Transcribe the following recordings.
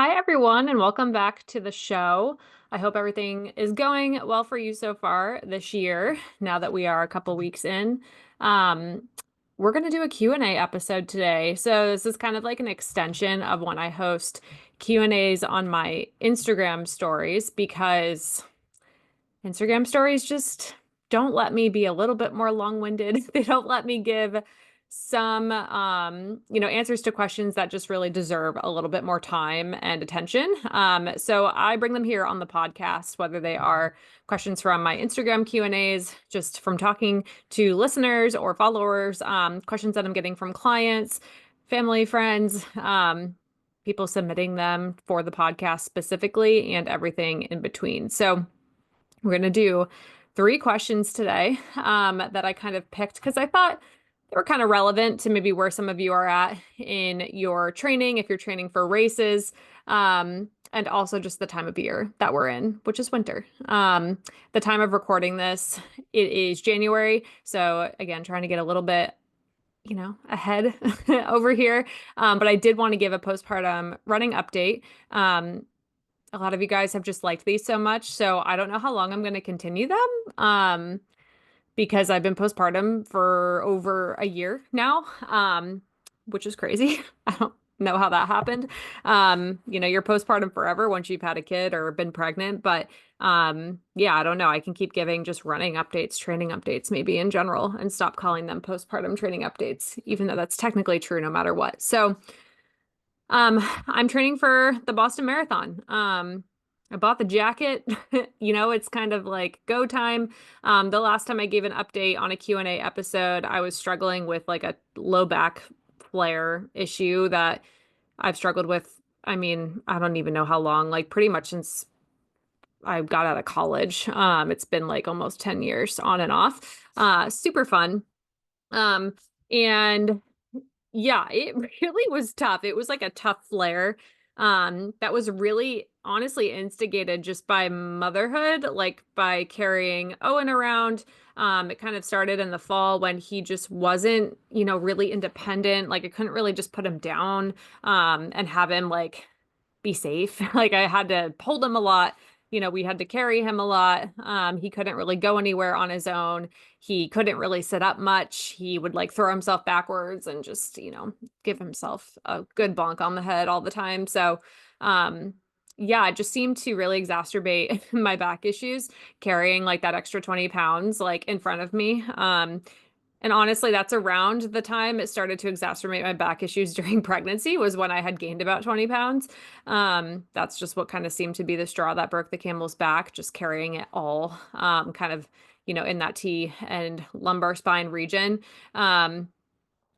Hi, everyone, and welcome back to the show. I hope everything is going well for you so far this year, now that we are a couple weeks in. Um, we're going to do a Q&A episode today. So this is kind of like an extension of when I host Q&As on my Instagram stories because Instagram stories just don't let me be a little bit more long-winded. They don't let me give some answers to questions that just really deserve a little bit more time and attention. So I bring them here on the podcast, whether they are questions from my Instagram Q&As, just from talking to listeners or followers, questions that I'm getting from clients, family, friends, people submitting them for the podcast specifically, and everything in between. So we're going to do three questions today that I kind of picked because I thought they were kind of relevant to maybe where some of you are at in your training, if you're training for races, and also just the time of year that we're in, which is winter. The time of recording this, it is January. So again, trying to get a little bit ahead over here. But I did want to give a postpartum running update. A lot of you guys have just liked these so much, so I don't know how long I'm going to continue them. Because I've been postpartum for over a year now, which is crazy. I don't know how that happened. You're postpartum forever once you've had a kid or been pregnant, but yeah, I don't know. I can keep giving just running updates, training updates, maybe in general, and stop calling them postpartum training updates, even though that's technically true no matter what. So, I'm training for the Boston Marathon. I bought the jacket. It's kind of like go time. The last time I gave an update on a Q&A episode, I was struggling with like a low back flare issue that I've struggled with. I mean, I don't even know how long, like pretty much since I got out of college. It's been like almost 10 years on and off. Super fun. Um, and yeah, it really was tough. It was like a tough flare. That was really honestly instigated just by motherhood, like by carrying Owen around. It kind of started in the fall when he just wasn't, really independent. Like I couldn't really just put him down, and have him like be safe. Like I had to hold him a lot. We had to carry him a lot. He couldn't really go anywhere on his own. He couldn't really sit up much. He would like throw himself backwards and just, give himself a good bonk on the head all the time. So, yeah, it just seemed to really exacerbate my back issues carrying like that extra 20 pounds like in front of me. And honestly, that's around the time it started to exacerbate my back issues during pregnancy was when I had gained about 20 pounds. That's just what kind of seemed to be the straw that broke the camel's back, just carrying it all, kind of, in that T and lumbar spine region.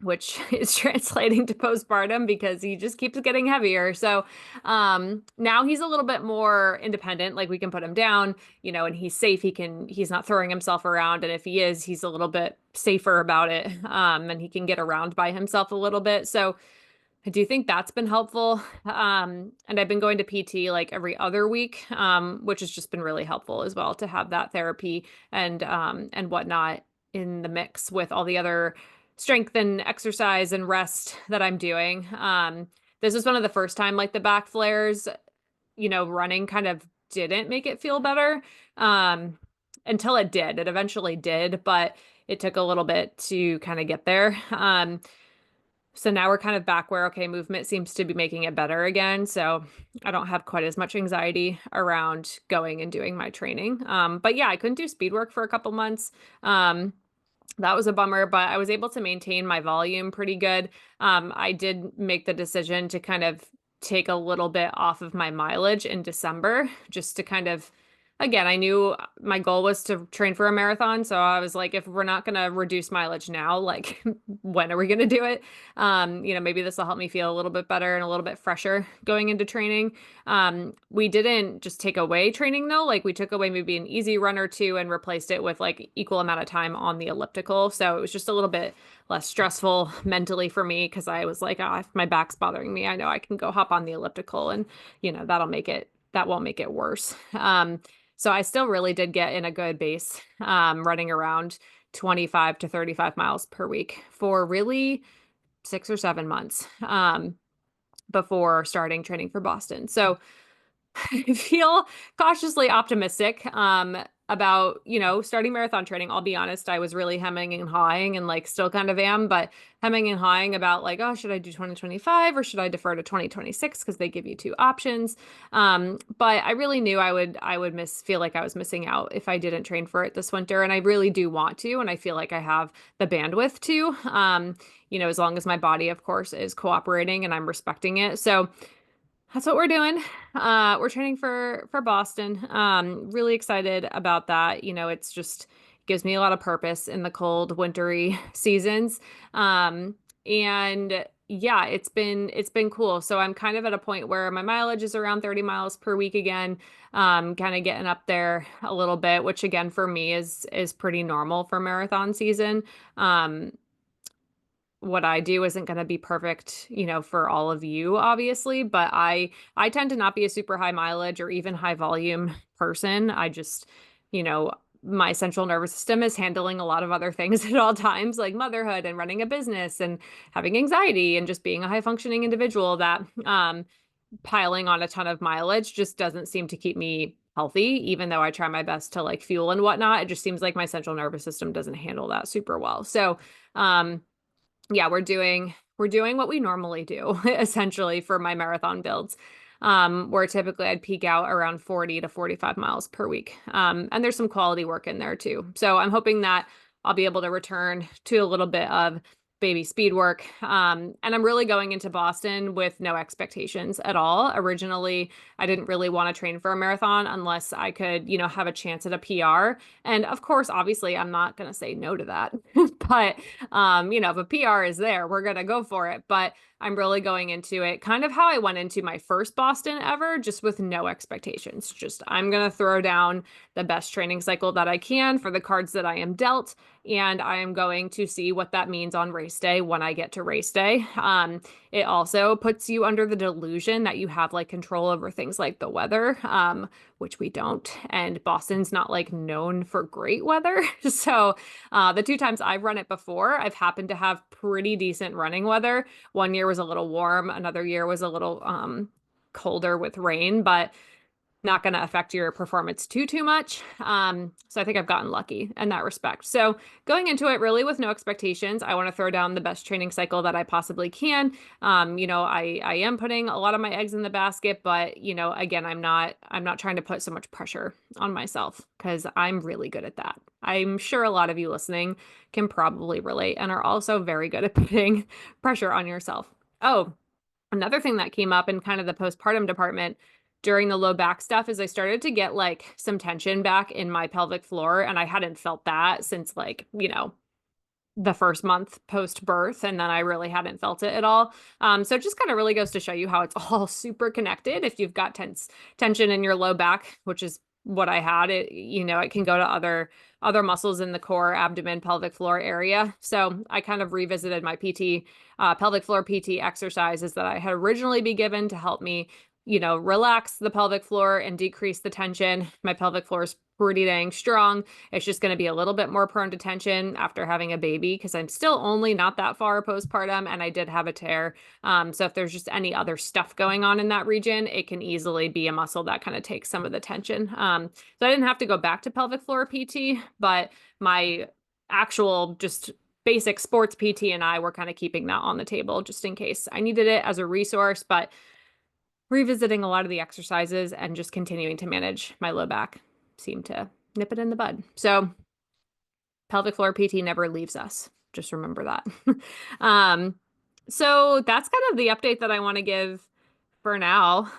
Which is translating to postpartum because he just keeps getting heavier. So now he's a little bit more independent. Like we can put him down, and he's safe. He's not throwing himself around. And if he is, he's a little bit safer about it. And he can get around by himself a little bit. So I do think that's been helpful. And I've been going to PT like every other week, which has just been really helpful as well to have that therapy and whatnot in the mix with all the other strength and exercise and rest that I'm doing. This is one of the first time like the back flares, running kind of didn't make it feel better. Until it did. It eventually did, but it took a little bit to kind of get there. So now we're kind of back where, okay, movement seems to be making it better again. So I don't have quite as much anxiety around going and doing my training. But yeah, I couldn't do speed work for a couple months. That was a bummer, but I was able to maintain my volume pretty good. I did make the decision to kind of take a little bit off of my mileage in December just to kind of, again, I knew my goal was to train for a marathon. So I was like, if we're not going to reduce mileage now, like when are we going to do it? Maybe this will help me feel a little bit better and a little bit fresher going into training. We didn't just take away training though. Like we took away maybe an easy run or two and replaced it with like equal amount of time on the elliptical. So it was just a little bit less stressful mentally for me because I was like, if my back's bothering me, I know I can go hop on the elliptical and, that won't make it worse. So I still really did get in a good base, running around 25 to 35 miles per week for really 6 or 7 months. before starting training for Boston. So I feel cautiously optimistic about, starting marathon training. I'll be honest, I was really hemming and hawing and like still kind of am, but hemming and hawing about like, oh, should I do 2025 or should I defer to 2026 because they give you two options. But I really knew I would feel like I was missing out if I didn't train for it this winter. And I really do want to, and I feel like I have the bandwidth to, as long as my body, of course, is cooperating and I'm respecting it. So that's what we're doing. We're training for Boston. Really excited about that. It's just gives me a lot of purpose in the cold, wintry seasons. And yeah, it's been cool. So I'm kind of at a point where my mileage is around 30 miles per week again. Kind of getting up there a little bit, which again for me is pretty normal for marathon season. What I do isn't going to be perfect, for all of you, obviously, but I tend to not be a super high mileage or even high volume person. I just, you know, my central nervous system is handling a lot of other things at all times, like motherhood and running a business and having anxiety and just being a high functioning individual that piling on a ton of mileage just doesn't seem to keep me healthy, even though I try my best to like fuel and whatnot. It just seems like my central nervous system doesn't handle that super well. So, yeah, we're doing what we normally do essentially for my marathon builds. Where typically I'd peak out around 40 to 45 miles per week. And there's some quality work in there too. So I'm hoping that I'll be able to return to a little bit of baby speed work. And I'm really going into Boston with no expectations at all. Originally, I didn't really want to train for a marathon unless I could, have a chance at a PR. And of course, obviously, I'm not going to say no to that. But if a PR is there, we're gonna go for it. But I'm really going into it kind of how I went into my first Boston ever, just with no expectations. Just I'm gonna throw down the best training cycle that I can for the cards that I am dealt, and I am going to see what that means on race day when I get to race day. It also puts you under the delusion that you have like control over things like the weather, which we don't. And Boston's not like known for great weather. So the two times I've run it before, I've happened to have pretty decent running weather. One year was a little warm, another year was a little colder with rain, but not going to affect your performance too much. So I think I've gotten lucky in that respect. So going into it really with no expectations, I want to throw down the best training cycle that I possibly can. I am putting a lot of my eggs in the basket, but again, I'm not trying to put so much pressure on myself because I'm really good at that. I'm sure a lot of you listening can probably relate and are also very good at putting pressure on yourself. Oh, another thing that came up in kind of the postpartum department during the low back stuff is I started to get like some tension back in my pelvic floor, and I hadn't felt that since like, the first month post birth, and then I really hadn't felt it at all. So it just kind of really goes to show you how it's all super connected. If you've got tension in your low back, which is what I had, it can go to other muscles in the core, abdomen, pelvic floor area. So I kind of revisited my PT, pelvic floor PT exercises that I had originally been given to help me relax the pelvic floor and decrease the tension. My pelvic floor is pretty dang strong. It's just going to be a little bit more prone to tension after having a baby because I'm still only not that far postpartum and I did have a tear. So if there's just any other stuff going on in that region, it can easily be a muscle that kind of takes some of the tension. So I didn't have to go back to pelvic floor PT, but my actual just basic sports PT and I were kind of keeping that on the table just in case I needed it as a resource. But revisiting a lot of the exercises and just continuing to manage my low back seemed to nip it in the bud. So pelvic floor PT never leaves us. Just remember that. So that's kind of the update that I want to give for now.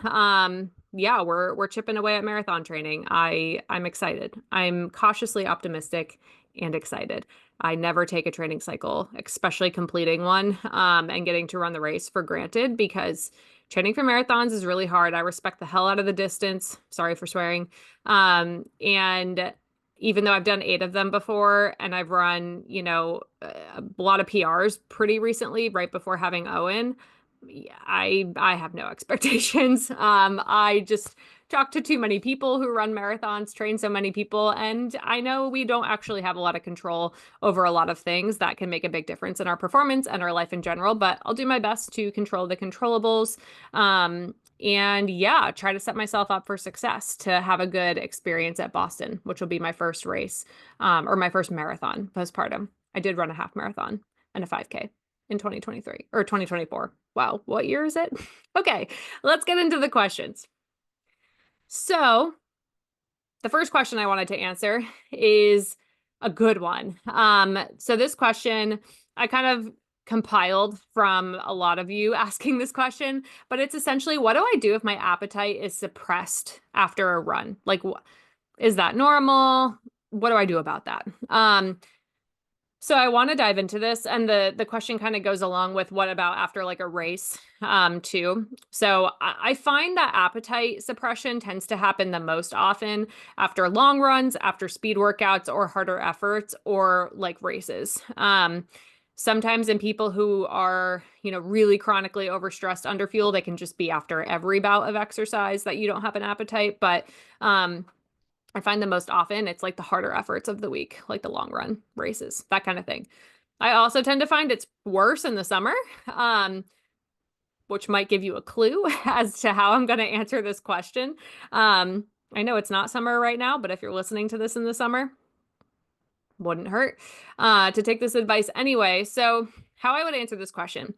Yeah, we're chipping away at marathon training. I'm excited. I'm cautiously optimistic and excited. I never take a training cycle, especially completing one, and getting to run the race for granted because training for marathons is really hard. I respect the hell out of the distance. Sorry for swearing. And even though I've done 8 of them before and I've run, a lot of PRs pretty recently, right before having Owen, I have no expectations. I just talked to too many people who run marathons, train so many people, and I know we don't actually have a lot of control over a lot of things that can make a big difference in our performance and our life in general, but I'll do my best to control the controllables. And yeah, try to set myself up for success to have a good experience at Boston, which will be my first race, or my first marathon postpartum. I did run a half marathon and a 5K in 2023 or 2024. Wow, what year is it? Okay, let's get into the questions. So the first question I wanted to answer is a good one. So this question I kind of compiled from a lot of you asking this question, but it's essentially, what do I do if my appetite is suppressed after a run? Like, is that normal? What do I do about that? So I want to dive into this, and the question kind of goes along with what about after like a race, too. So I find that appetite suppression tends to happen the most often after long runs, after speed workouts, or harder efforts, or like races. Sometimes in people who are, really chronically overstressed, underfueled, it can just be after every bout of exercise that you don't have an appetite. But I find the most often it's like the harder efforts of the week, like the long run races, that kind of thing. I also tend to find it's worse in the summer, which might give you a clue as to how I'm going to answer this question. I know it's not summer right now, but if you're listening to this in the summer, wouldn't hurt to take this advice anyway. So how I would answer this question: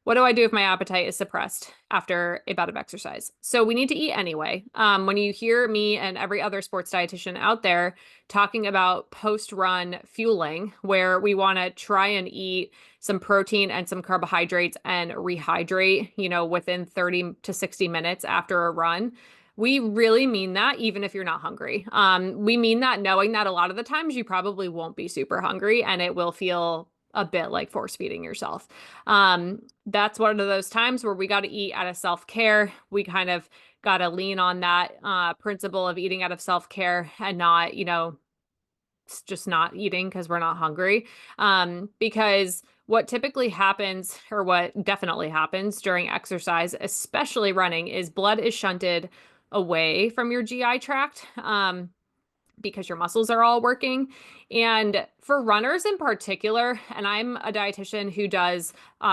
what do I do if my appetite is suppressed after a bout of exercise? So we need to eat anyway. When you hear me and every other sports dietitian out there talking about post-run fueling, where we want to try and eat some protein and some carbohydrates and rehydrate, within 30 to 60 minutes after a run, we really mean that, even if you're not hungry. We mean that knowing that a lot of the times you probably won't be super hungry and it will feel a bit like force feeding yourself. That's one of those times where we got to eat out of self-care. We kind of got to lean on that principle of eating out of self-care and not, just not eating because we're not hungry. Because what typically happens, or what definitely happens during exercise, especially running, is blood is shunted away from your GI tract. Because your muscles are all working. And for runners in particular, and I'm a dietitian who does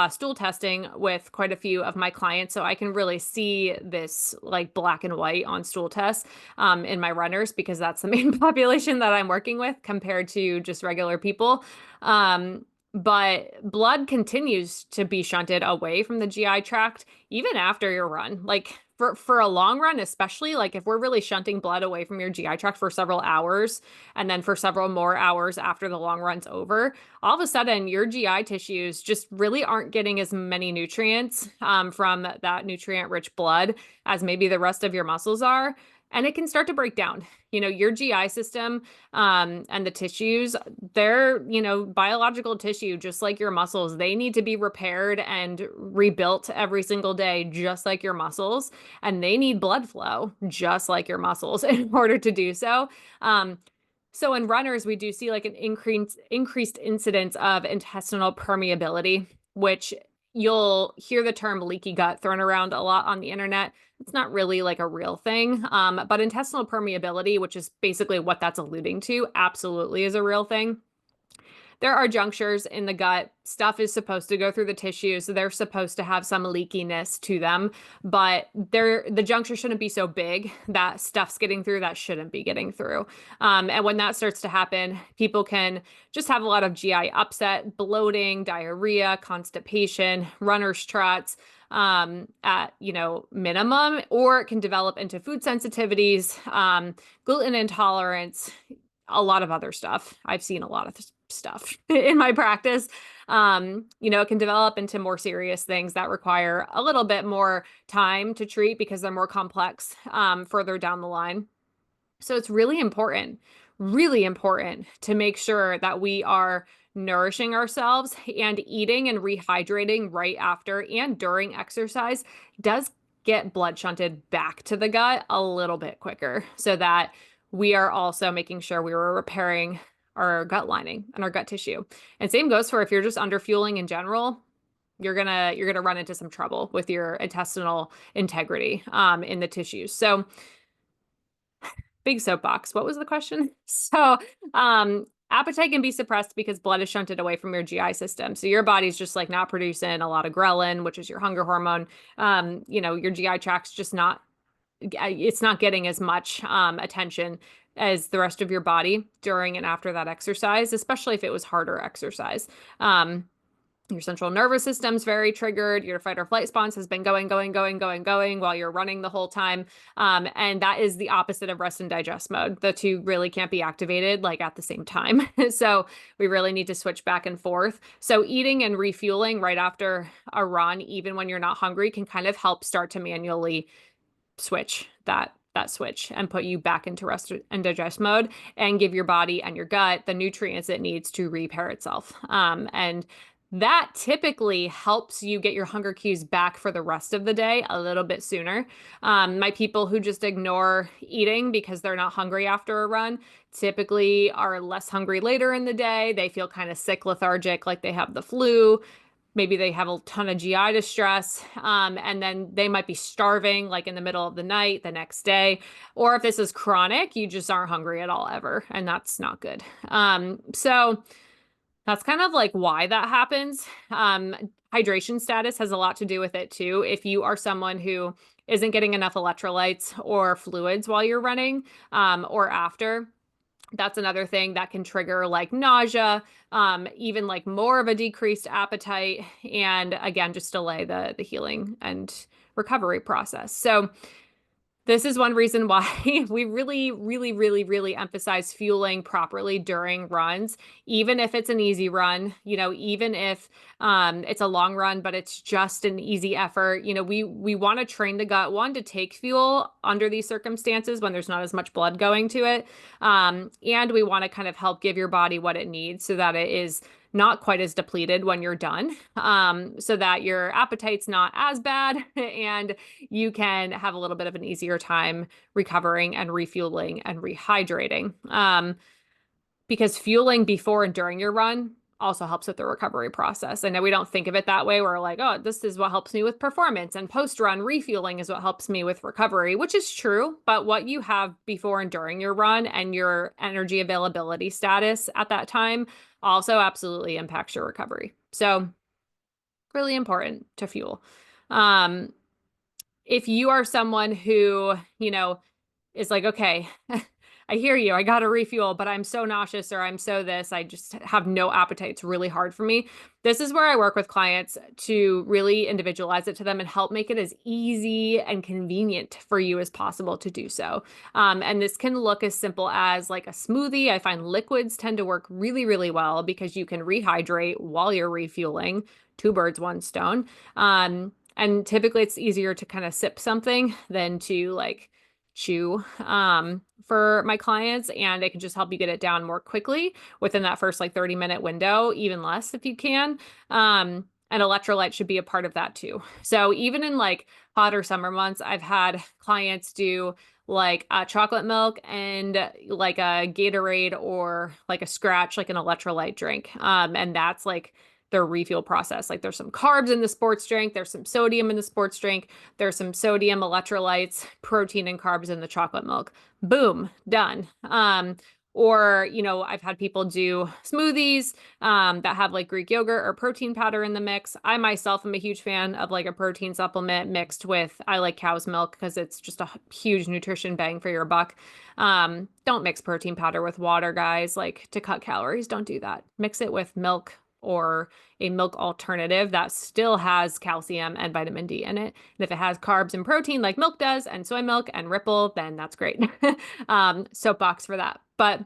stool testing with quite a few of my clients, so I can really see this like black and white on stool tests in my runners, because that's the main population that I'm working with compared to just regular people. But blood continues to be shunted away from the GI tract even after your run. Like for a long run, especially, like if we're really shunting blood away from your GI tract for several hours and then for several more hours after the long run's over, all of a sudden your GI tissues just really aren't getting as many nutrients from that nutrient-rich blood as maybe the rest of your muscles are. And it can start to break down. Your GI system and the tissues, they're, biological tissue, just like your muscles. They need to be repaired and rebuilt every single day, just like your muscles. And they need blood flow, just like your muscles, in order to do so. So in runners, we do see like an increased incidence of intestinal permeability, which you'll hear the term leaky gut thrown around a lot on the internet. It's not really like a real thing. But intestinal permeability, which is basically what that's alluding to, absolutely is a real thing. There are junctures in the gut. Stuff is supposed to go through the tissue, so they're supposed to have some leakiness to them, but the juncture shouldn't be so big that stuff's getting through that shouldn't be getting through. And when that starts to happen, people can just have a lot of GI upset, bloating, diarrhea, constipation, runner's trots at, minimum, or it can develop into food sensitivities, gluten intolerance, a lot of other stuff. I've seen a lot of stuff in my practice. It can develop into more serious things that require a little bit more time to treat because they're more complex further down the line. So it's really important to make sure that we are nourishing ourselves, and eating and rehydrating right after and during exercise does get blood shunted back to the gut a little bit quicker, so that we are also making sure we were repairing our gut lining and our gut tissue. And same goes for if you're just underfueling in general, you're gonna run into some trouble with your intestinal integrity in the tissues. So big soapbox. What was the question? So, appetite can be suppressed because blood is shunted away from your GI system. So your body's just like not producing a lot of ghrelin, which is your hunger hormone. Your GI tract's just not, it's not getting as much attention as the rest of your body during and after that exercise, especially if it was harder exercise. Your central nervous system's very triggered. Your fight or flight response has been going while you're running the whole time. And that is the opposite of rest and digest mode. The two really can't be activated like at the same time. So we really need to switch back and forth. So eating and refueling right after a run, even when you're not hungry, can kind of help start to manually switch that switch and put you back into rest and digest mode and give your body and your gut the nutrients it needs to repair itself. And that typically helps you get your hunger cues back for the rest of the day a little bit sooner. My people who just ignore eating because they're not hungry after a run typically are less hungry later in the day. They feel kind of sick, lethargic, like they have the flu. Maybe they have a ton of GI distress, and then they might be starving like in the middle of the night the next day. Or if this is chronic, you just aren't hungry at all ever, and that's not good. So that's kind of like why that happens. Hydration status has a lot to do with it too. If you are someone who isn't getting enough electrolytes or fluids while you're running, or after, that's another thing that can trigger like nausea, even like more of a decreased appetite, and again, just delay the healing and recovery process. So this is one reason why we really emphasize fueling properly during runs, even if it's an easy run, even if it's a long run, but it's just an easy effort. We want to train the gut, one, to take fuel under these circumstances when there's not as much blood going to it. And we want to kind of help give your body what it needs so that it is not quite as depleted when you're done, so that your appetite's not as bad and you can have a little bit of an easier time recovering and refueling and rehydrating. Because fueling before and during your run also helps with the recovery process. I know we don't think of it that way. We're like, oh, this is what helps me with performance, and post-run refueling is what helps me with recovery, which is true. But what you have before and during your run and your energy availability status at that time also absolutely impacts your recovery. So really important to fuel. If you are someone who, is like, okay, I hear you, I got to refuel, but I'm so nauseous or I'm so this, I just have no appetite. It's really hard for me. This is where I work with clients to really individualize it to them and help make it as easy and convenient for you as possible to do so. And this can look as simple as like a smoothie. I find liquids tend to work really well because you can rehydrate while you're refueling. Two birds, one stone. And typically it's easier to kind of sip something than to like chew for my clients, and it can just help you get it down more quickly within that first like 30-minute window, even less if you can. And electrolyte should be a part of that too. So even in like hotter summer months, I've had clients do like chocolate milk and like a Gatorade or like a Scratch, like an electrolyte drink. And that's like their refuel process. Like there's some carbs in the sports drink, there's some sodium in the sports drink, there's some sodium, electrolytes, protein, and carbs in the chocolate milk. Boom, done. Or, I've had people do smoothies that have like Greek yogurt or protein powder in the mix. I myself am a huge fan of like a protein supplement mixed with, I like cow's milk because it's just a huge nutrition bang for your buck. Don't mix protein powder with water, guys. Like to cut calories, don't do that. Mix it with milk or a milk alternative that still has calcium and vitamin D in it. And if it has carbs and protein like milk does, and soy milk and Ripple, then that's great. Soapbox for that. But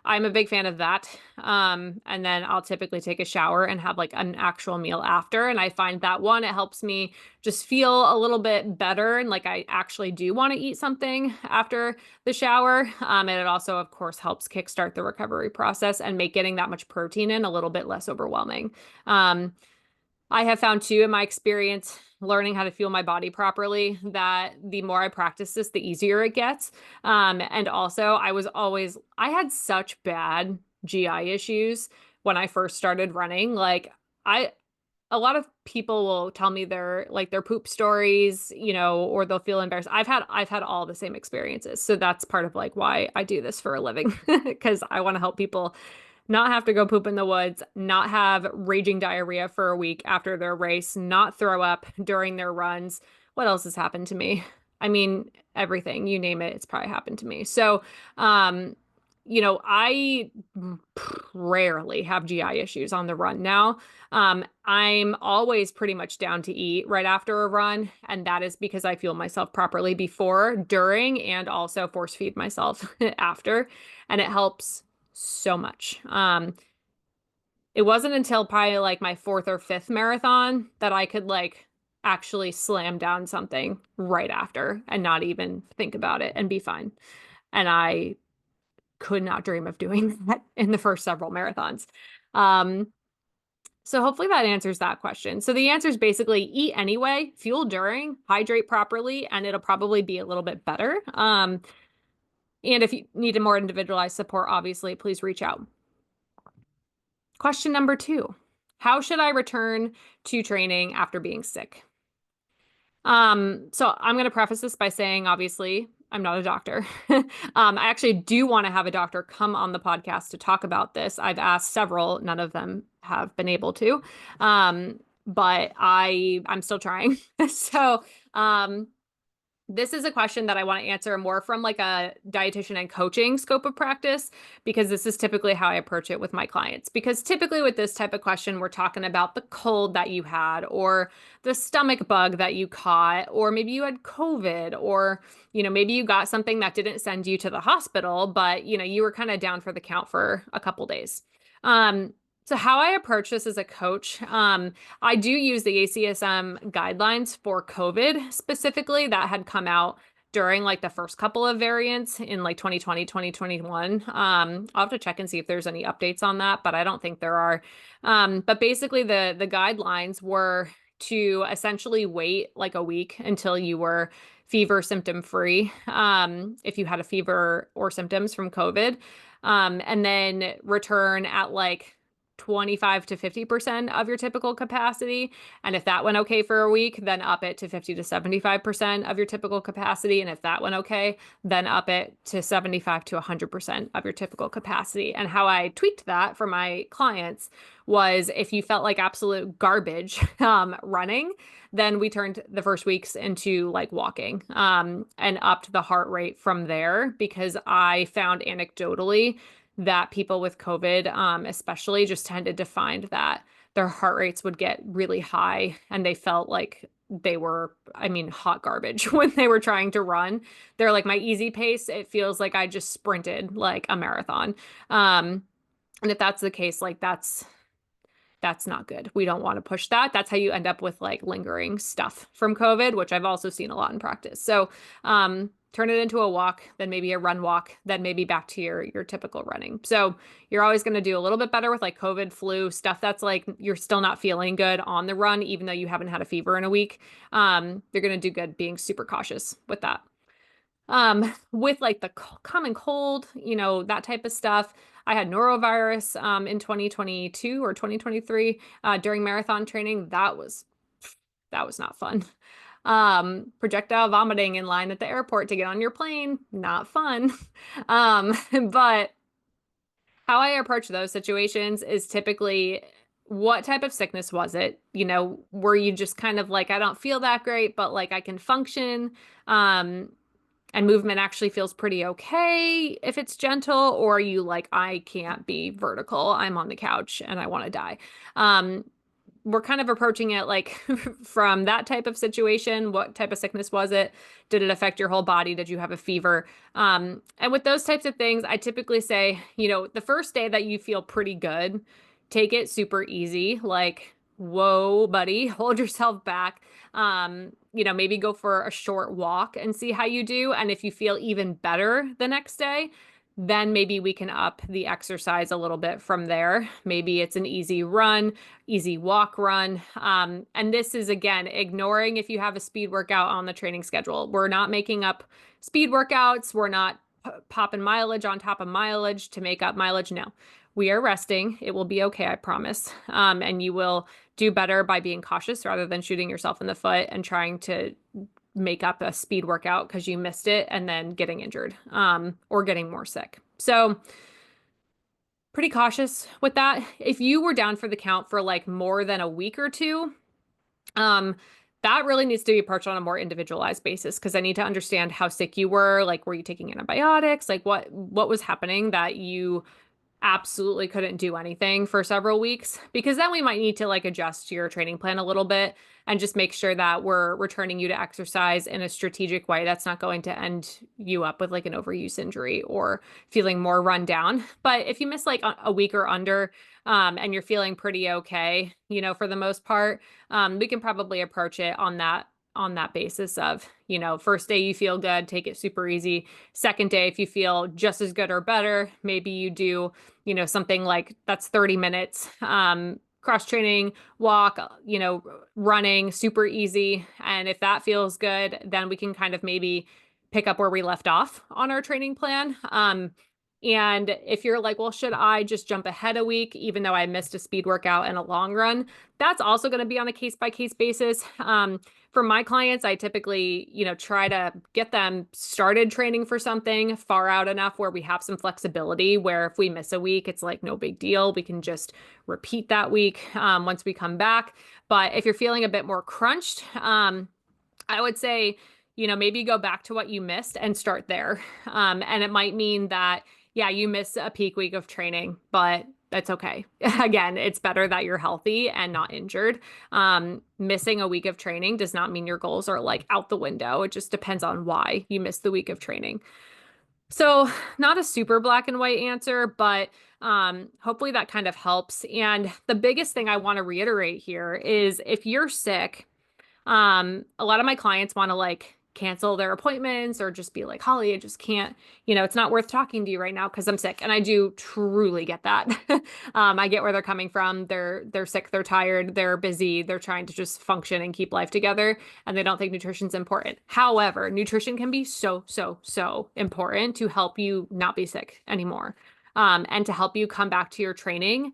I'm a big fan of that. And then I'll typically take a shower and have like an actual meal after. And I find that one, it helps me just feel a little bit better. And like I actually do want to eat something after the shower. And it also, of course, helps kickstart the recovery process and make getting that much protein in a little bit less overwhelming. I have found too, in my experience, learning how to fuel my body properly, that the more I practice this, the easier it gets. And also I had such bad GI issues when I first started running. Like a lot of people will tell me their poop stories, or they'll feel embarrassed. I've had all the same experiences. So that's part of like why I do this for a living, because I want to help people not have to go poop in the woods, not have raging diarrhea for a week after their race, not throw up during their runs. What else has happened to me? I mean, everything, you name it, it's probably happened to me. So, I rarely have GI issues on the run now. I'm always pretty much down to eat right after a run, and that is because I fuel myself properly before, during, and also force feed myself after, and it helps so much. It wasn't until probably like my fourth or fifth marathon that I could like actually slam down something right after and not even think about it and be fine. And I could not dream of doing that in the first several marathons. Um, so hopefully that answers that question. So the answer is basically eat anyway, fuel during, hydrate properly, and it'll probably be a little bit better. And if you need a more individualized support, obviously, please reach out. Question number 2, how should I return to training after being sick? So I'm going to preface this by saying, obviously, I'm not a doctor. I actually do want to have a doctor come on the podcast to talk about this. I've asked several, none of them have been able to. But I'm still trying. So, this is a question that I want to answer more from like a dietitian and coaching scope of practice, because this is typically how I approach it with my clients. Because typically with this type of question, we're talking about the cold that you had, or the stomach bug that you caught, or maybe you had COVID, or, maybe you got something that didn't send you to the hospital, but, you were kind of down for the count for a couple days. So how I approach this as a coach, I do use the ACSM guidelines for COVID specifically that had come out during like the first couple of variants in like 2020, 2021. I'll have to check and see if there's any updates on that, but I don't think there are. But basically the guidelines were to essentially wait like a week until you were fever symptom free, if you had a fever or symptoms from COVID, and then return at like 25 to 50% of your typical capacity. And if that went okay for a week, then up it to 50 to 75% of your typical capacity. And if that went okay, then up it to 75 to 100% of your typical capacity. And how I tweaked that for my clients was, if you felt like absolute garbage running, then we turned the first weeks into like walking, and upped the heart rate from there, because I found anecdotally that people with COVID, especially, just tended to find that their heart rates would get really high, and they felt like they were, hot garbage when they were trying to run. They're like, my easy pace, it feels like I just sprinted like a marathon. And if that's the case, like that's not good. We don't want to push that. That's how you end up with like lingering stuff from COVID, which I've also seen a lot in practice. So, turn it into a walk, then maybe a run walk, then maybe back to your typical running. So you're always going to do a little bit better with like COVID, flu, stuff that's like you're still not feeling good on the run, even though you haven't had a fever in a week. You're going to do good being super cautious with that. With like the common cold, that type of stuff. I had norovirus in 2022 or 2023 during marathon training. That was not fun. Projectile vomiting in line at the airport to get on your plane, not fun. But how I approach those situations is typically, what type of sickness was it? Were you just kind of like, I don't feel that great, but like I can function, and movement actually feels pretty okay if it's gentle, or are you like, I can't be vertical, I'm on the couch and I want to die? We're kind of approaching it like from that type of situation. What type of sickness was it? Did it affect your whole body? Did you have a fever? And with those types of things, I typically say, the first day that you feel pretty good, take it super easy. Like, whoa, buddy, hold yourself back. Maybe go for a short walk and see how you do. And if you feel even better the next day, then maybe we can up the exercise a little bit from there. Maybe it's an easy run, easy walk run. And this is, again, ignoring if you have a speed workout on the training schedule. We're not making up speed workouts. We're not popping mileage on top of mileage to make up mileage. No, we are resting. It will be okay, I promise. And you will do better by being cautious rather than shooting yourself in the foot and trying to make up a speed workout because you missed it and then getting injured, or getting more sick. So pretty cautious with that. If you were down for the count for like more than a week or two, that really needs to be approached on a more individualized basis because I need to understand how sick you were. Like, were you taking antibiotics? Like, what was happening that you absolutely couldn't do anything for several weeks? Because then we might need to like adjust your training plan a little bit and just make sure that we're returning you to exercise in a strategic way that's not going to end you up with like an overuse injury or feeling more run down. But if you miss like a week or under, and you're feeling pretty okay, you know, for the most part, we can probably approach it on that basis of, you know, first day you feel good, take it super easy. Second day, if you feel just as good or better, maybe you do, you know, something like that's 30 minutes, cross training, walk, you know, running, super easy. And if that feels good, then we can kind of maybe pick up where we left off on our training plan. And if you're like, well, should I just jump ahead a week, even though I missed a speed workout and a long run? That's also going to be on a case by case basis. For my clients, I typically, you know, try to get them started training for something far out enough where we have some flexibility, where if we miss a week, it's like no big deal. We can just repeat that week once we come back. But if you're feeling a bit more crunched, I would say, you know, maybe go back to what you missed and start there. And it might mean that, yeah, you miss a peak week of training, but that's okay. Again, it's better that you're healthy and not injured. Missing a week of training does not mean your goals are like out the window. It just depends on why you missed the week of training. So not a super black and white answer, but hopefully that kind of helps. And the biggest thing I want to reiterate here is if you're sick, a lot of my clients want to like cancel their appointments or just be like, Holly, I just can't, you know, it's not worth talking to you right now because I'm sick. And I do truly get that. I get where they're coming from. They're sick, they're tired, they're busy, they're trying to just function and keep life together, and they don't think nutrition's important. However, nutrition can be so, so, so important to help you not be sick anymore. And to help you come back to your training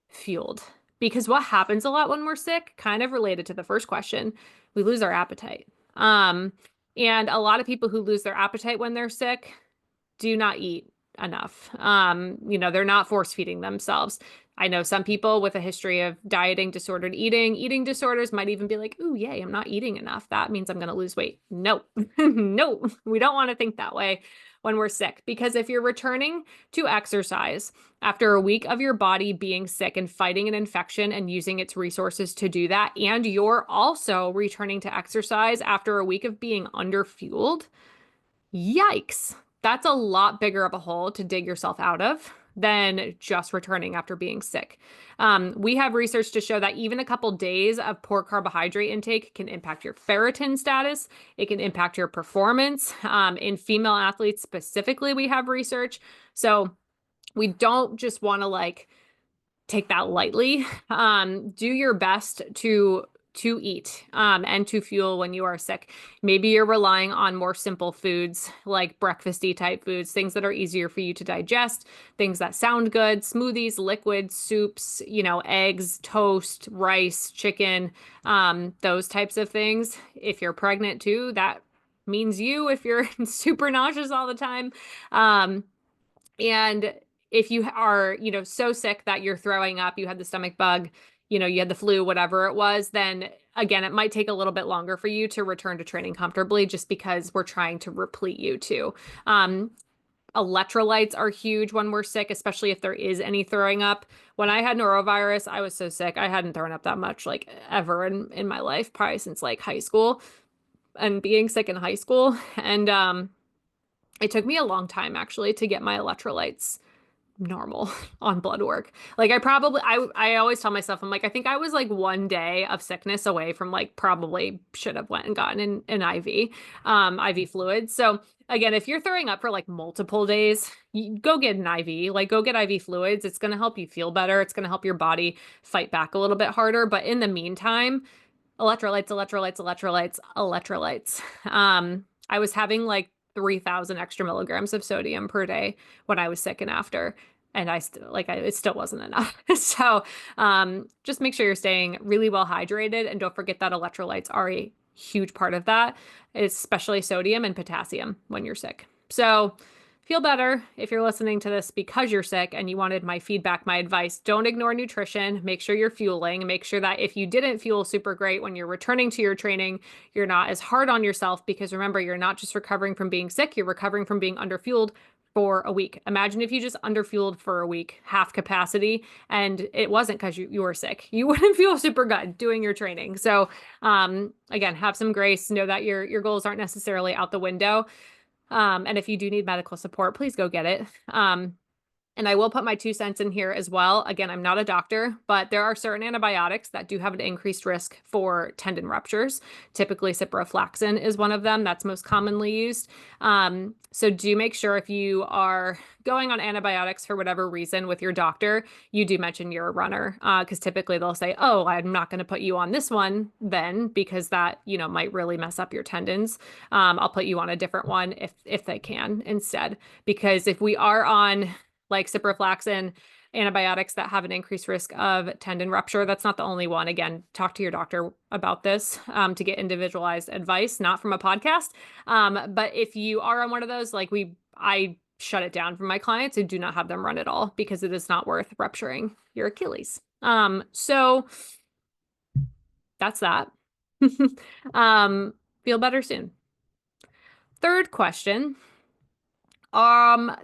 fueled. Because what happens a lot when we're sick, kind of related to the first question, we lose our appetite. And a lot of people who lose their appetite when they're sick do not eat enough. You know, they're not force feeding themselves. I know some people with a history of dieting, disordered eating disorders might even be like, ooh, yay, I'm not eating enough. That means I'm going to lose weight. No, no, we don't want to think that way when we're sick, because if you're returning to exercise after a week of your body being sick and fighting an infection and using its resources to do that, and you're also returning to exercise after a week of being underfueled, yikes, that's a lot bigger of a hole to dig yourself out of than just returning after being sick. We have research to show that even a couple days of poor carbohydrate intake can impact your ferritin status. It can impact your performance. In female athletes specifically, we have research. So we don't just want to like take that lightly. Do your best to eat and to fuel when you are sick. Maybe you're relying on more simple foods like breakfasty type foods, things that are easier for you to digest, things that sound good, smoothies, liquids, soups, you know, eggs, toast, rice, chicken, those types of things. If you're pregnant too, that means you if you're super nauseous all the time. And if you are, you know, so sick that you're throwing up, you had the stomach bug, you know, you had the flu, whatever it was, then again, it might take a little bit longer for you to return to training comfortably just because we're trying to replete you too. Electrolytes are huge when we're sick, especially if there is any throwing up. When I had norovirus, I was so sick. I hadn't thrown up that much like ever in my life, probably since like high school and being sick in high school. And it took me a long time actually to get my electrolytes normal on blood work. Like I always tell myself, I'm like, I think I was like one day of sickness away from like probably should have went and gotten an IV, IV fluid. So again, if you're throwing up for like multiple days, go get an IV, like go get IV fluids. It's going to help you feel better. It's going to help your body fight back a little bit harder. But in the meantime, electrolytes, electrolytes, electrolytes, electrolytes. I was having like 3,000 extra milligrams of sodium per day when I was sick and after. and it still wasn't enough. So, just make sure you're staying really well hydrated, and don't forget that electrolytes are a huge part of that, especially sodium and potassium when you're sick. So, feel better if you're listening to this because you're sick and you wanted my feedback, my advice. Don't ignore nutrition. Make sure you're fueling. Make sure that if you didn't fuel super great when you're returning to your training, you're not as hard on yourself, because remember, you're not just recovering from being sick, you're recovering from being underfueled for a week. Imagine if you just underfueled for a week, half capacity, and it wasn't because you were sick. You wouldn't feel super good doing your training. So again, have some grace. Know that your goals aren't necessarily out the window. And if you do need medical support, please go get it. And I will put my 2 cents in here as well. Again, I'm not a doctor, but there are certain antibiotics that do have an increased risk for tendon ruptures. Typically, ciprofloxacin is one of them that's most commonly used. So do make sure, if you are going on antibiotics for whatever reason with your doctor, you do mention you're a runner, because typically they'll say, oh, I'm not going to put you on this one then, because that, might really mess up your tendons. I'll put you on a different one if they can instead, because if we are on like ciprofloxacin, antibiotics that have an increased risk of tendon rupture, that's not the only one. Again, talk to your doctor about this to get individualized advice, not from a podcast. But if you are on one of those, I shut it down from my clients and do not have them run at all, because it is not worth rupturing your Achilles. So that's that. Feel better soon. Third question.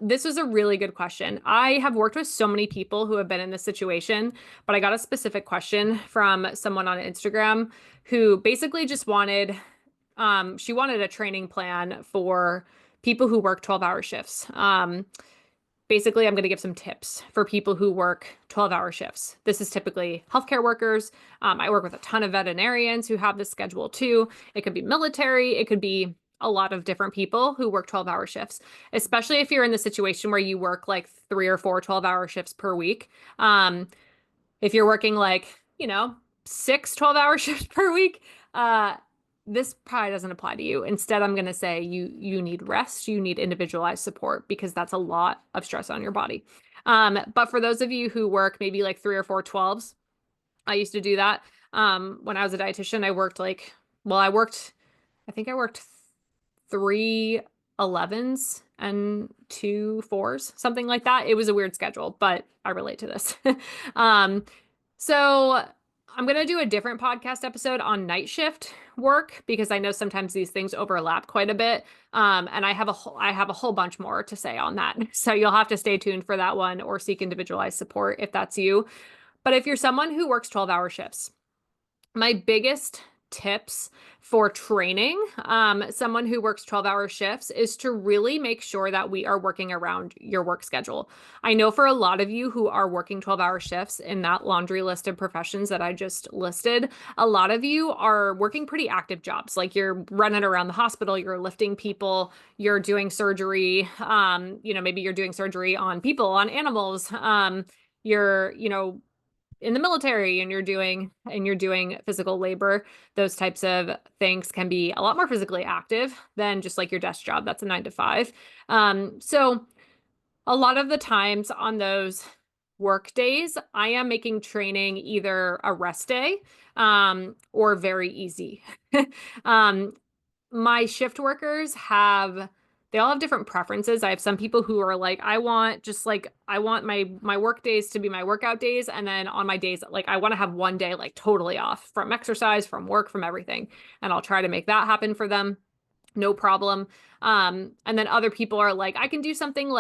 This was a really good question. I have worked with so many people who have been in this situation, but I got a specific question from someone on Instagram who basically just she wanted a training plan for people who work 12-hour shifts. Basically, I'm going to give some tips for people who work 12-hour shifts. This is typically healthcare workers. I work with a ton of veterinarians who have this schedule too. It could be military. It could be a lot of different people who work 12-hour shifts, especially if you're in the situation where you work like 3 or 4 12-hour shifts per week. If you're working 6 12-hour shifts per week, this probably doesn't apply to you. Instead, I'm going to say you need rest, you need individualized support, because that's a lot of stress on your body. But for those of you who work maybe like 3 or 4 12s, I used to do that. When I was a dietitian, I think I worked 3 11s and 2 4s, something like that. It was a weird schedule, but I relate to this. So I'm going to do a different podcast episode on night shift work, because I know sometimes these things overlap quite a bit. And I have a whole bunch more to say on that. So you'll have to stay tuned for that one, or seek individualized support if that's you. But if you're someone who works 12-hour shifts, my biggest tips for training someone who works 12-hour shifts is to really make sure that we are working around your work schedule. I know for a lot of you who are working 12-hour shifts in that laundry list of professions that I just listed, a lot of you are working pretty active jobs. Like you're running around the hospital, you're lifting people, you're doing surgery, maybe you're doing surgery on people, on animals, you're, in the military, and you're doing physical labor. Those types of things can be a lot more physically active than just like your desk job. That's a 9 to 5. So a lot of the times on those work days, I am making training either a rest day, or very easy. My shift workers they all have different preferences. I have some people who are like, I want my work days to be my workout days. And then on my days, I want to have one day totally off from exercise, from work, from everything. And I'll try to make that happen for them. No problem. And then other people are like, I can do something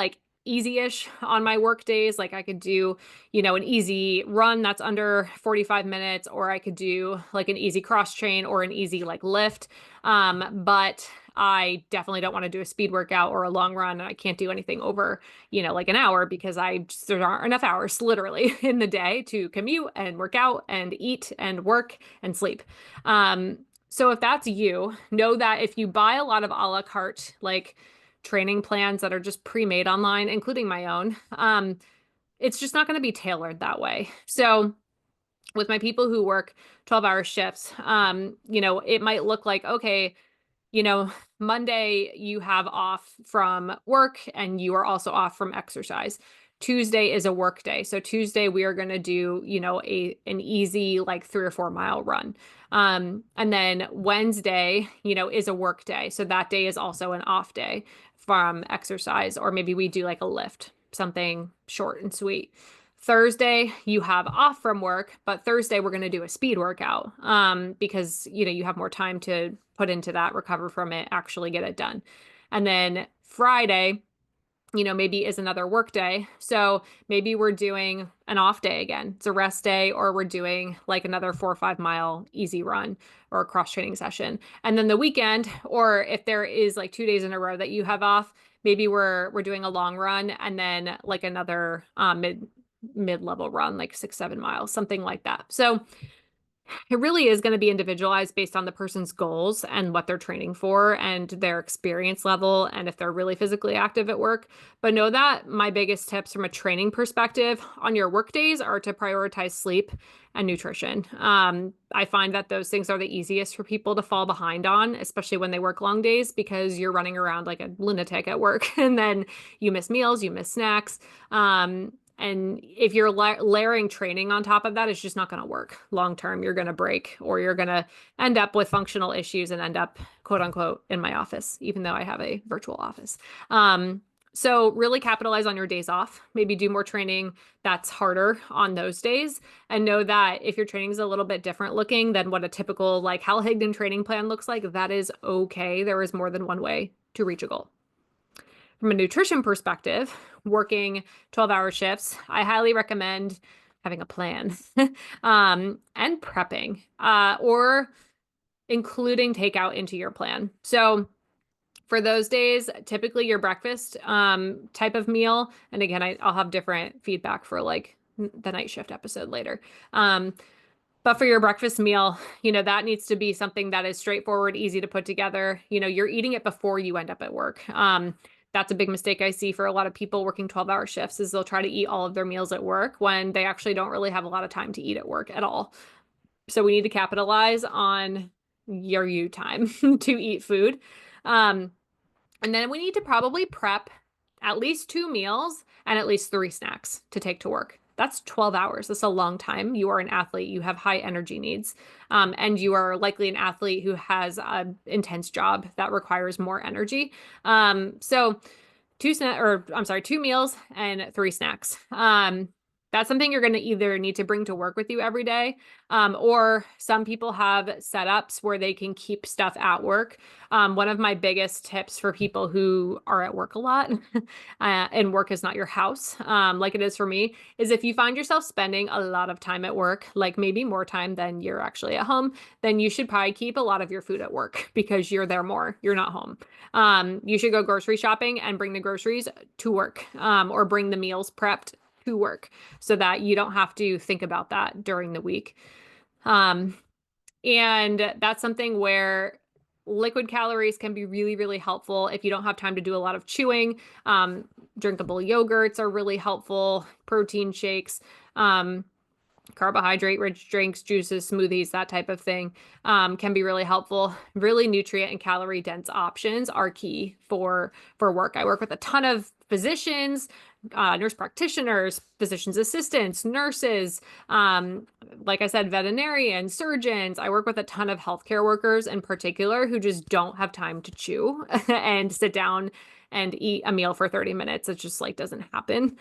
easy-ish on my work days. I could do, an easy run that's under 45 minutes, or I could do an easy cross train or an easy lift. But I definitely don't want to do a speed workout or a long run. And I can't do anything over, an hour, because there aren't enough hours literally in the day to commute and work out and eat and work and sleep. So if that's you, know that if you buy a lot of a la carte, training plans that are just pre-made online, including my own, it's just not going to be tailored that way. So with my people who work 12-hour shifts, it might look like, okay, Monday you have off from work and you are also off from exercise. Tuesday is a work day. So Tuesday we are going to do, an easy like 3 or 4 mile run. And then Wednesday, is a work day. So that day is also an off day from exercise, or maybe we do like a lift, something short and sweet. Thursday, you have off from work, but Thursday we're going to do a speed workout because, you have more time to put into that, recover from it, actually get it done. And then Friday, maybe is another work day. So maybe we're doing an off day again. It's a rest day, or we're doing like another 4 or 5 mile easy run or a cross training session. And then the weekend, or if there is like 2 days in a row that you have off, maybe we're doing a long run and then like another mid-level run, like 6, 7 miles, something like that. So it really is going to be individualized based on the person's goals and what they're training for and their experience level and if they're really physically active at work. But know that my biggest tips from a training perspective on your work days are to prioritize sleep and nutrition. I find that those things are the easiest for people to fall behind on, especially when they work long days, because you're running around like a lunatic at work and then you miss meals, you miss snacks. And if you're layering training on top of that, it's just not going to work long term. You're going to break, or you're going to end up with functional issues and end up, quote unquote, in my office, even though I have a virtual office. So really capitalize on your days off. Maybe do more training that's harder on those days, and know that if your training is a little bit different looking than what a typical like Hal Higdon training plan looks like, that is okay. There is more than one way to reach a goal. From a nutrition perspective, working 12-hour shifts, I highly recommend having a plan and prepping or including takeout into your plan. So for those days, typically your breakfast type of meal, and again, I'll have different feedback for like the night shift episode later. But for your breakfast meal, that needs to be something that is straightforward, easy to put together. You're eating it before you end up at work. That's a big mistake I see for a lot of people working 12-hour shifts, is they'll try to eat all of their meals at work when they actually don't really have a lot of time to eat at work at all. So we need to capitalize on your you time to eat food. And then we need to probably prep at least 2 meals and at least 3 snacks to take to work. That's 12 hours. That's a long time. You are an athlete. You have high energy needs. And you are likely an athlete who has an intense job that requires more energy. So 2 meals and 3 snacks. That's something you're going to either need to bring to work with you every day, or some people have setups where they can keep stuff at work. One of my biggest tips for people who are at work a lot, and work is not your house, like it is for me, is if you find yourself spending a lot of time at work, like maybe more time than you're actually at home, then you should probably keep a lot of your food at work because you're there more. You're not home. You should go grocery shopping and bring the groceries to work, or bring the meals prepped to work so that you don't have to think about that during the week. And that's something where liquid calories can be really, really helpful if you don't have time to do a lot of chewing. Drinkable yogurts are really helpful, protein shakes, carbohydrate-rich drinks, juices, smoothies, that type of thing can be really helpful. Really nutrient and calorie-dense options are key for work. I work with a ton of physicians, nurse practitioners, physician's assistants, nurses, like I said, veterinarians, surgeons. I work with a ton of healthcare workers in particular who just don't have time to chew and sit down and eat a meal for 30 minutes. It just like doesn't happen.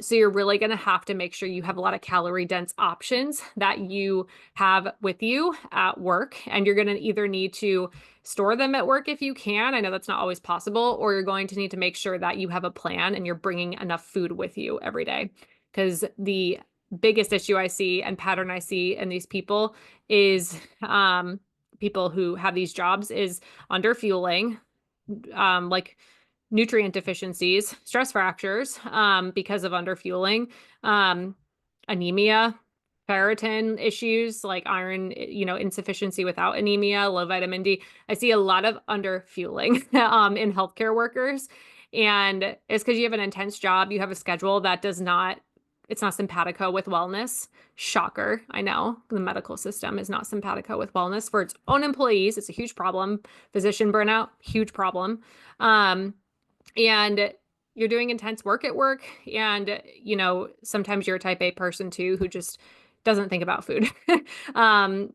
So you're really going to have to make sure you have a lot of calorie dense options that you have with you at work. And you're going to either need to store them at work if you can. I know that's not always possible, or you're going to need to make sure that you have a plan and you're bringing enough food with you every day. Because the biggest issue I see and pattern I see in these people is people who have these jobs is underfueling, like nutrient deficiencies, stress fractures because of underfueling, anemia, ferritin issues like iron, insufficiency without anemia, low vitamin D. I see a lot of underfueling in healthcare workers. And it's because you have an intense job. You have a schedule that it's not simpatico with wellness. Shocker. I know the medical system is not simpatico with wellness for its own employees. It's a huge problem. Physician burnout, huge problem. And you're doing intense work at work and, sometimes you're a type A person too who just doesn't think about food.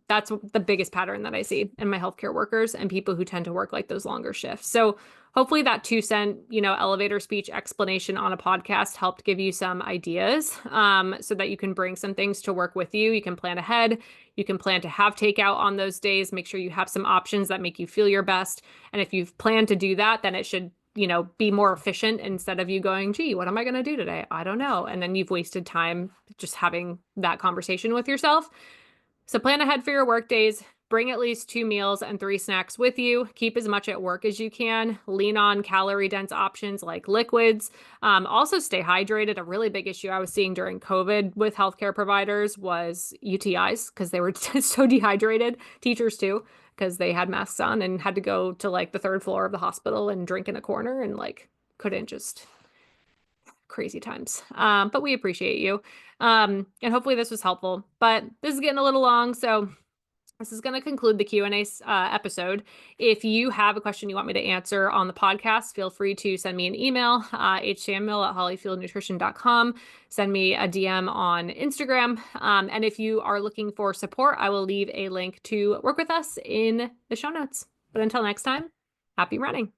That's the biggest pattern that I see in my healthcare workers and people who tend to work like those longer shifts. So hopefully that 2 cent, elevator speech explanation on a podcast helped give you some ideas, so that you can bring some things to work with you. You can plan ahead. You can plan to have takeout on those days. Make sure you have some options that make you feel your best. And if you've planned to do that, then it should be more efficient instead of you going, gee, what am I going to do today? I don't know. And then you've wasted time just having that conversation with yourself. So plan ahead for your work days. Bring at least 2 meals and 3 snacks with you. Keep as much at work as you can. Lean on calorie dense options like liquids. Also stay hydrated. A really big issue I was seeing during COVID with healthcare providers was UTIs because they were so dehydrated. Teachers too, because they had masks on and had to go to like the 3rd floor of the hospital and drink in a corner and like couldn't just crazy times. But we appreciate you. And hopefully this was helpful. But this is getting a little long, so this is going to conclude the Q&A episode. If you have a question you want me to answer on the podcast, feel free to send me an email, hsamuel@hollyfieldnutrition.com. Send me a DM on Instagram. And if you are looking for support, I will leave a link to work with us in the show notes. But until next time, happy running.